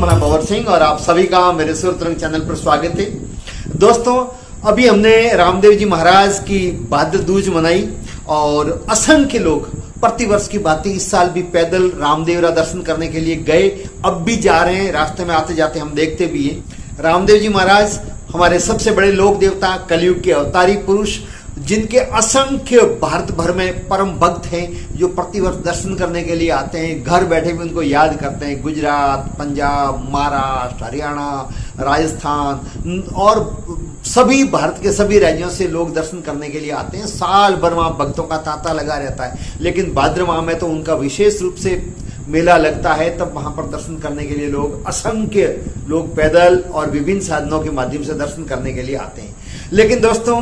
मैं पवर सिंह और आप सभी का मेरे सुर तरंग चैनल पर स्वागत है। दोस्तों, अभी हमने रामदेव जी महाराज की भाद्र दूज मनाई और असंख्य लोग प्रतिवर्ष की बात इस साल भी पैदल रामदेवरा दर्शन करने के लिए गए, अब भी जा रहे हैं। रास्ते में आते जाते हम देखते भी हैं। रामदेव जी महाराज हमारे सबसे बड़े लोक देवता, कलयुग के अवतारी पुरुष, जिनके असंख्य भारत भर में परम भक्त हैं जो प्रतिवर्ष दर्शन करने के लिए आते हैं। घर बैठे भी उनको याद करते हैं। गुजरात, पंजाब, महाराष्ट्र, हरियाणा, राजस्थान और सभी भारत के सभी राज्यों से लोग दर्शन करने के लिए आते हैं। साल भर वहां भक्तों का तांता लगा रहता है, लेकिन भाद्र माह में तो उनका विशेष रूप से मेला लगता है। तब वहां पर दर्शन करने के लिए लोग असंख्य लोग पैदल और विभिन्न साधनों के माध्यम से दर्शन करने के लिए आते हैं। लेकिन दोस्तों,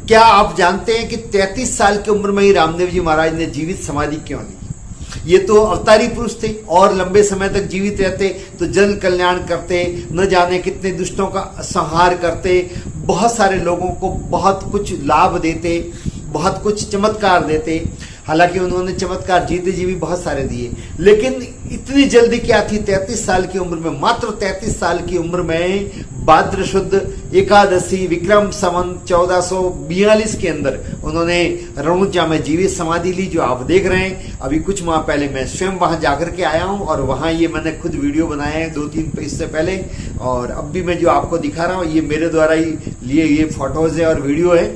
क्या आप जानते हैं कि 33 साल की उम्र में ही रामदेव जी महाराज ने जीवित समाधि क्यों ली? ये तो अवतारी पुरुष थे और लंबे समय तक जीवित रहते तो जन कल्याण करते, न जाने कितने दुष्टों का संहार करते, बहुत सारे लोगों को बहुत कुछ लाभ देते, बहुत कुछ चमत्कार देते। हालांकि उन्होंने चमत्कार जीते जी भी बहुत सारे दिए, लेकिन इतनी जल्दी क्या थी? 33 साल की उम्र में, मात्र 33 साल की उम्र में भाद्र शुद्ध एकादशी विक्रम संवत 1442 के अंदर उन्होंने रणुजा में जीवित समाधि ली, जो आप देख रहे हैं। अभी कुछ माह पहले मैं स्वयं वहां जाकर के आया हूं और वहां ये मैंने खुद वीडियो बनाया है 2-3 इससे पहले, और अब भी मैं जो आपको दिखा रहा हूं ये मेरे द्वारा ही लिए ये फोटोज है और वीडियो है।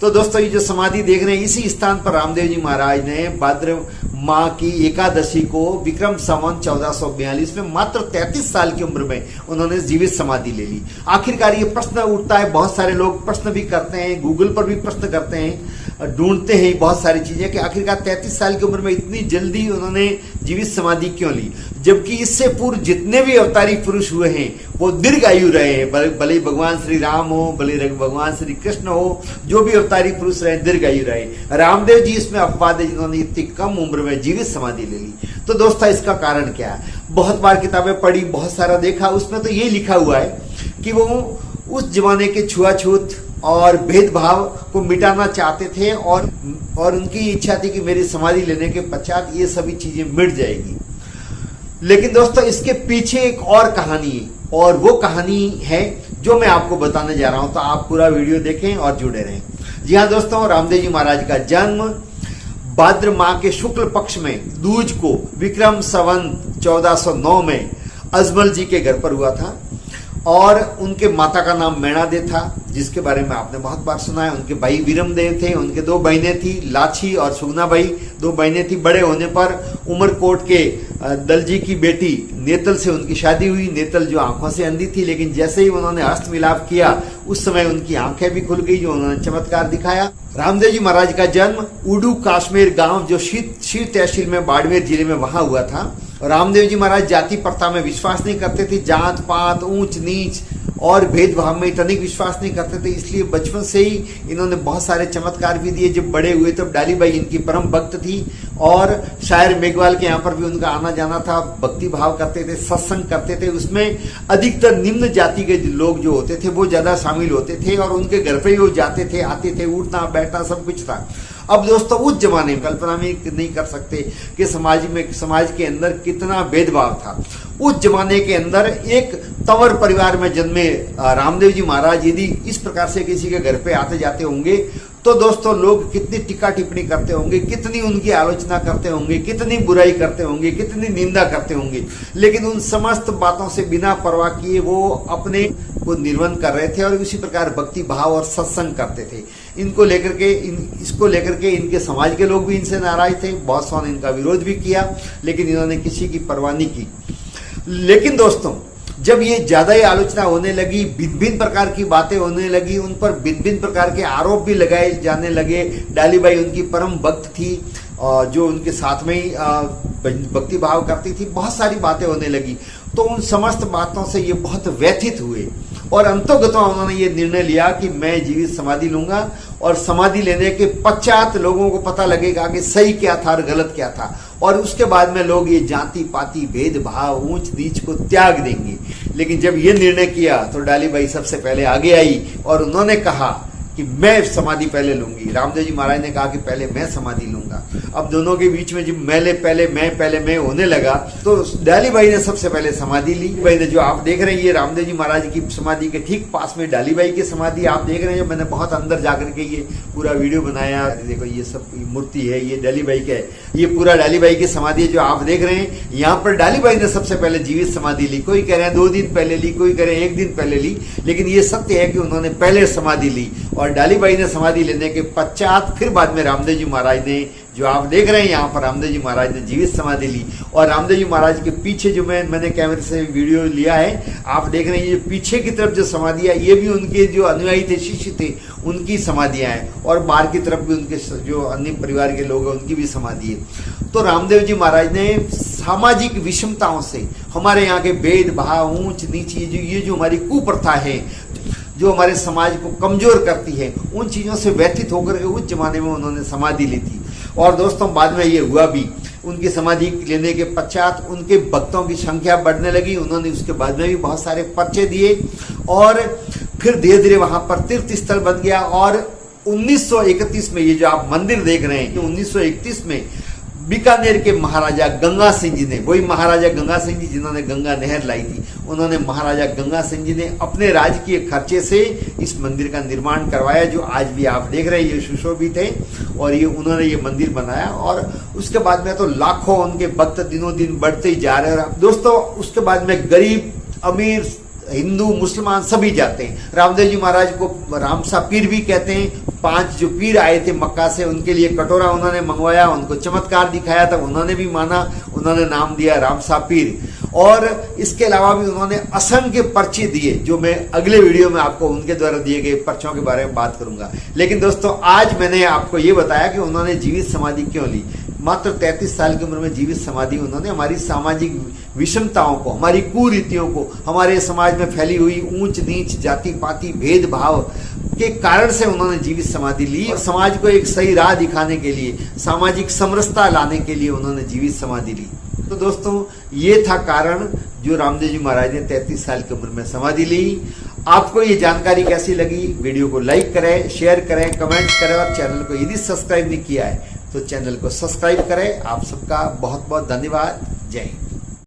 तो दोस्तों, ये जो समाधि देख रहे हैं, इसी स्थान पर रामदेव जी महाराज ने भाद्र माह की एकादशी को विक्रम संवत 1442 में मात्र 33 साल की उम्र में उन्होंने जीवित समाधि ले ली। आखिरकार ये प्रश्न उठता है, बहुत सारे लोग प्रश्न भी करते हैं, गूगल पर भी प्रश्न करते हैं, ढूंढते हैं बहुत सारी चीजें कि आखिरकार 33 साल की उम्र में इतनी जल्दी उन्होंने जीवित समाधि क्यों ली, जबकि इससे पूर्व जितने भी अवतारी पुरुष हुए हैं वो दीर्घायु रहे हैं। भले भगवान श्री राम हो, भले भगवान श्री कृष्ण हो, जो भी अवतारी पुरुष रहे दीर्घायु रहे। रामदेव जी इसमें अपवाद है जिन्होंने इतनी कम उम्र में जीवित समाधि ले ली। तो दोस्तों, इसका कारण क्या है? बहुत बार किताबें पढ़ी, बहुत सारा देखा, उसमें तो ये लिखा हुआ है कि वो उस जमाने के छुआछूत और भेदभाव को मिटाना चाहते थे और उनकी इच्छा थी कि मेरी समाधि लेने के पश्चात ये सभी चीजें मिट जाएगी। लेकिन दोस्तों, इसके पीछे एक और कहानी है, और वो कहानी है जो मैं आपको बताने जा रहा हूं। तो आप पूरा वीडियो देखें और जुड़े रहें। जी हाँ दोस्तों, रामदेव जी महाराज का जन्म भाद्र माह के शुक्ल पक्ष में दूज को विक्रम संवत 1409 में अजमल जी के घर पर हुआ था, और उनके माता का नाम मैणादेव था, जिसके बारे में आपने बहुत बार सुना है। उनके भाई वीरमदेव थे, उनके 2 बहनें थी, लाछी और सुगना भाई, 2 बहनें थी। बड़े होने पर उमरकोट के दलजी की बेटी नेतल से उनकी शादी हुई। नेतल जो आंखों से अंधी थी, लेकिन जैसे ही उन्होंने हस्त मिलाप किया उस समय उनकी आंखें भी खुल गई, जो उन्होंने चमत्कार दिखाया। रामदेव जी महाराज का जन्म उडू काश्मीर गांव, जो शीर तहसील में बाड़मेर जिले में, वहां हुआ था। रामदेव जी महाराज जाति प्रथा में विश्वास नहीं करते थे, जात पात, ऊंच नीच और भेदभाव में तनिक विश्वास नहीं करते थे। इसलिए बचपन से ही इन्होंने बहुत सारे चमत्कार भी दिए। जब बड़े हुए तब डालीबाई इनकी परम भक्त थी, और शायर मेघवाल के यहाँ पर भी उनका आना जाना था। भक्ति भाव करते थे, सत्संग करते थे। उसमें अधिकतर निम्न जाति के लोग जो होते थे वो ज्यादा शामिल होते थे, और उनके घर पे ही वो जाते थे, आते थे, उठना बैठना सब कुछ था। अब दोस्तों, उस जमाने में कल्पना में नहीं कर सकते कि समाज के अंदर कितना भेदभाव था। उस जमाने के अंदर एक तंवर परिवार में जन्मे रामदेव जी महाराज यदि इस प्रकार से किसी के घर पे आते जाते होंगे तो दोस्तों, लोग कितनी टीका टिप्पणी करते होंगे, कितनी उनकी आलोचना करते होंगे, कितनी बुराई करते होंगे, कितनी निंदा करते होंगे। लेकिन उन समस्त बातों से बिना परवाह किए वो अपने को निर्वहन कर रहे थे, और इसी प्रकार भक्ति भाव और सत्संग करते थे। इसको लेकर के इनके समाज के लोग भी इनसे नाराज थे। बहुत सौ ने इनका विरोध भी किया, लेकिन इन्होंने किसी की परवाह नहीं की। लेकिन दोस्तों, जब ये ज्यादा ही आलोचना होने लगी, भिन्न प्रकार की बातें होने लगी, उन पर भिन्न प्रकार के आरोप भी लगाए जाने लगे। डालीबाई उनकी परम भक्त थी, जो उनके साथ में ही भक्ति भाव करती थी। बहुत सारी बातें होने लगी, तो उन समस्त बातों से ये बहुत व्यथित हुए, और अंतोगतवा उन्होंने ये निर्णय लिया कि मैं जीवित समाधि लूंगा, और समाधि लेने के पश्चात लोगों को पता लगेगा कि सही क्या था और गलत क्या था, और उसके बाद में लोग ये जाति पाति भेदभाव ऊंच नीच को त्याग देंगे। लेकिन जब ये निर्णय किया तो डालीबाई सबसे पहले आगे आई और उन्होंने कहा कि मैं समाधि पहले लूंगी। रामदेव जी महाराज ने कहा कि पहले मैं समाधि लूंगा। अब दोनों के बीच में जब पहले मैं होने लगा तो डाली भाई ने सबसे पहले समाधि ली। भाई ने जो आप देख रहे हैं ये रामदेव जी महाराज की समाधि के ठीक पास में डाली भाई की समाधि आप देख रहे हैं। मैंने बहुत अंदर जाकर के ये पूरा वीडियो बनाया। देखो ये सब मूर्ति है, ये डाली भाई का है, ये पूरा डाली भाई की समाधि है जो आप देख रहे हैं। यहाँ पर डाली भाई ने सबसे पहले जीवित समाधि ली। कोई कह रहे हैं 2 दिन पहले ली, कोई कह रहे हैं 1 दिन पहले ली, लेकिन ये सत्य है कि उन्होंने पहले समाधि ली। और डाली भाई ने समाधि लेने के पश्चात फिर बाद में रामदेव जी महाराज ने, जो आप देख रहे हैं यहाँ पर, रामदेव जी महाराज ने जीवित समाधि ली। और रामदेव जी महाराज के पीछे जो मैंने कैमरे से वीडियो लिया है, आप देख रहे हैं ये पीछे की तरफ जो समाधि है ये भी उनके जो अनुयायी थे, शिष्य थे, उनकी समाधियां हैं। और बाहर की तरफ भी उनके जो अन्य परिवार के लोग हैं उनकी भी समाधि है। तो रामदेव जी महाराज ने सामाजिक विषमताओं से, हमारे यहाँ के भेदभाव, ऊंच नीच, ये जो हमारी कुप्रथा है जो हमारे समाज को कमजोर करती है, उन चीजों से व्यथित होकर के उस जमाने में उन्होंने समाधि ली थी। और दोस्तों बाद में ये हुआ भी, उनकी समाधि लेने के पश्चात उनके भक्तों की संख्या बढ़ने लगी। उन्होंने उसके बाद में भी बहुत सारे पर्चे दिए और फिर धीरे धीरे वहां पर तीर्थ स्थल बन गया। और 1931 में ये जो आप मंदिर देख रहे हैं, 1931 में बीकानेर के महाराजा गंगा सिंह जी ने, वही महाराजा गंगा सिंह जी जिन्होंने गंगा नहर लाई थी, उन्होंने महाराजा गंगा सिंह जी ने अपने राजकीय खर्चे से इस मंदिर का निर्माण करवाया, जो आज भी आप देख रहे हैं। ये सुशोभित है और ये उन्होंने ये मंदिर बनाया। और उसके बाद में तो लाखों उनके भक्त दिनों दिन बढ़ते ही जा रहे हैं दोस्तों। उसके बाद में गरीब, अमीर, हिंदू, मुसलमान सभी जाते हैं। रामदेव जी महाराज को रामसा पीर भी कहते हैं। 5 जो पीर आए थे मक्का से, उनके लिए कटोरा उन्होंने मंगवाया, उनको चमत्कार दिखाया था, उन्होंने भी माना, उन्होंने नाम दिया रामसा पीर। और इसके अलावा भी उन्होंने असंख्य पर्चे दिए, जो मैं अगले वीडियो में आपको उनके द्वारा दिए गए पर्चों के बारे में बात करूंगा। लेकिन दोस्तों आज मैंने आपको ये बताया कि उन्होंने जीवित समाधि क्यों ली। मात्र 33 साल की उम्र में जीवित समाधि उन्होंने हमारी सामाजिक विषमताओं को, हमारी कुरीतियों को, हमारे समाज में फैली हुई ऊंच नीच, जाति पाति, भेदभाव के कारण से उन्होंने जीवित समाधि ली। और समाज को एक सही राह दिखाने के लिए, सामाजिक समरसता लाने के लिए उन्होंने जीवित समाधि ली। तो दोस्तों ये था कारण जो रामदेव जी महाराज ने 33 साल की उम्र में समाधि ली। आपको ये जानकारी कैसी लगी? वीडियो को लाइक करें, शेयर करें, कमेंट करें और चैनल को यदि सब्सक्राइब नहीं किया है तो चैनल को सब्सक्राइब करें। आप सबका बहुत बहुत धन्यवाद। जय हिंद।